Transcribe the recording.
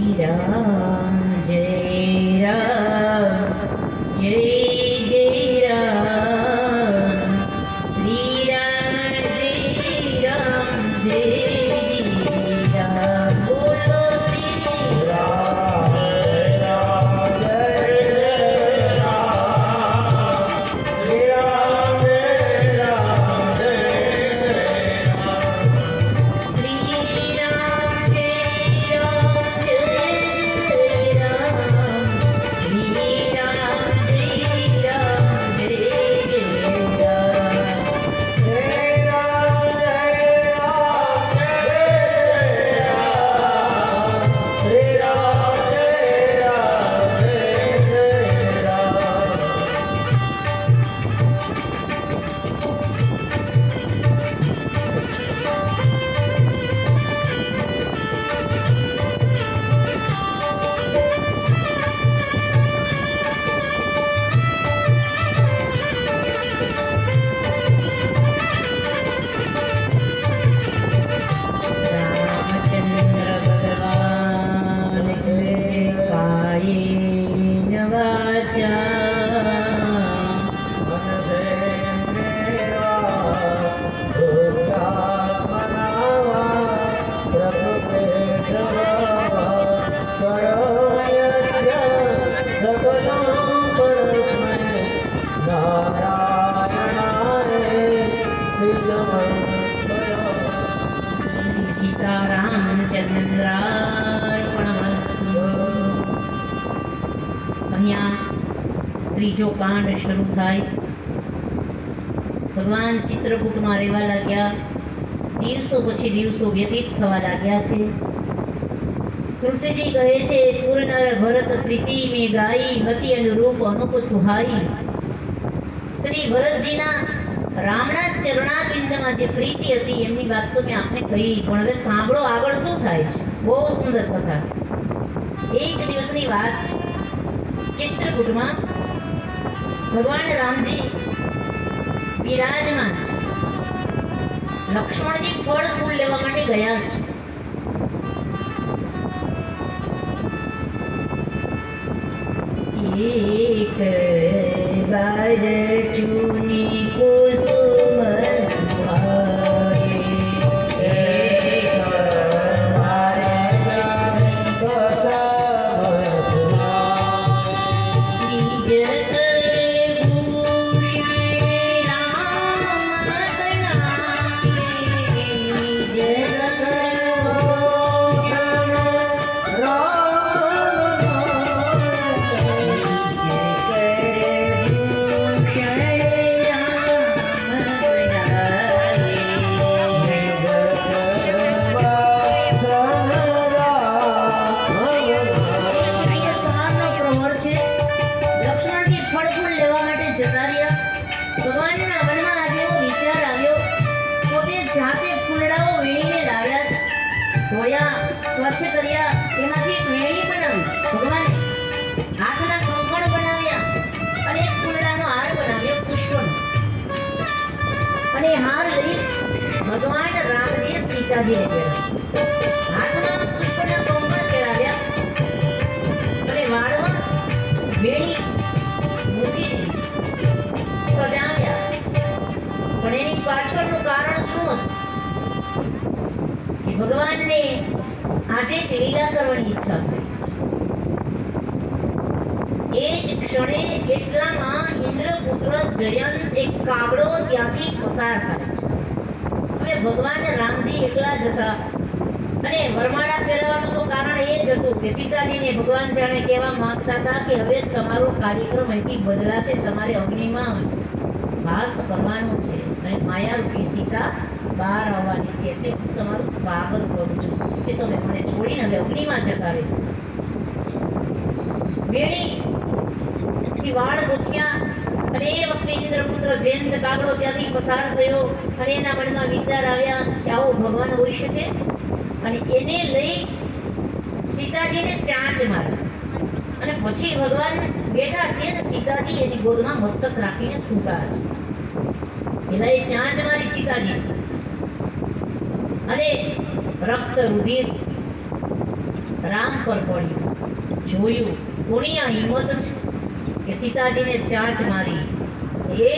રામ જય રામ જય જય રામ શ્રી રામ જય રામ જય જય રામ બોલો શ્રી રામ જય રામ શ્રી રામ જય રામ જય શ્રી રામ જય રામ જય રામ શ્રી રામ જય રામ જય રામચંદ્ર ભગવાન કાયેન વાચા શ્રી સીતારામચંદ્રાર્પણમસ્તુ. અહીંયા ત્રીજો કાંડ શરૂ થાય. ભગવાન ચિત્રકૂટમાં રહેવા લાગ્યા. દિવસો પછી દિવસો વ્યતીત થવા લાગ્યા છે. તુલસીજી કહે છે, પૂર્ણર ભરત પ્રીતિ મેં ગાઈ મતિ અનુરૂપ અનુપ સુહાઈ. શ્રી ભરતજીના રામના ચરણાબિંદમાં જે પ્રીતિ હતી એમની વાત તો મેં આપને કહી, પણ હવે સાંભળો આગળ શું થાય છે. બહુ સુંદર કથા. એક દિવસની વાત છે. ચિત્રકૂટમાં ભગવાન રામજી બિરાજમાન છે. લક્ષ્મણજી ફળ ફૂલ લેવા માટે ગયા છે. એક બાર ચૂની કુસુમ સુહાએ, એક બાર નિજ ભૂષણ રામ ગણાએ, નિજ સ્વચ્છ કર્યા, એમાંથી એક વેણી બનાવી ભગવાને. હાથના કંકણ બનાવ્યા અને એક ફૂલડાનો હાર બનાવ્યો પુષ્પનો. અને હાર લઈ ભગવાન રામજીએ સીતાજીને પહેરાવ્યો. હાથમાં પુષ્પના કંકણ પહેરાવ્યા અને વાળમાં વેણી મૂકી સજાવ્યા. પણ એની પાછળનું કારણ શું હતું? કે ભગવાનને આજે એક લીલા કરવાની ઈચ્છા થઈ. એ જ ક્ષણે એટલામાં ઇન્દ્રપુત્ર જયંત એક કાગડો ત્યાંથી પસાર થાય છે. હવે ભગવાન રામજી એકલા જ હતા અને વરમાળા પહેરવાનું તો કારણ એ જ હતું કે સીતાજીને ભગવાન જાણે કહેવા માંગતા હતા કે હવે તમારો કાર્યક્રમ અહીંથી બદલાશે, તમારે અગ્નિમાં વાસ કરવાનો છે અને માયારૂપી સીતા બહાર આવવાની છે. એટલે હું તમારું સ્વાગત કરું છું કે તમે મને છોડીને હવે અગ્નિમાં જતા રહેશો. વેણીથી વાળ ગૂંથ્યા અને એ વખતે ઇન્દ્રપુત્ર જયંત કાગડો ત્યાંથી પસાર થયો અને એના મનમાં વિચાર આવ્યા કે આવો ભગવાન હોઈ શકે. અને એને લઈ સીતાજીને ચાંચ મારી અને પછી ભગવાન બેઠા છે અને સીતાજી એની ગોદમાં મસ્તક રાખીને સૂતા છે. એના એ ચાંચ મારી સીતાજી અને રક્ત રુધિર રામ પર પડ્યું. જોયું કોની આ હિંમત છે કે સીતાજીને ચાંચ મારી. એ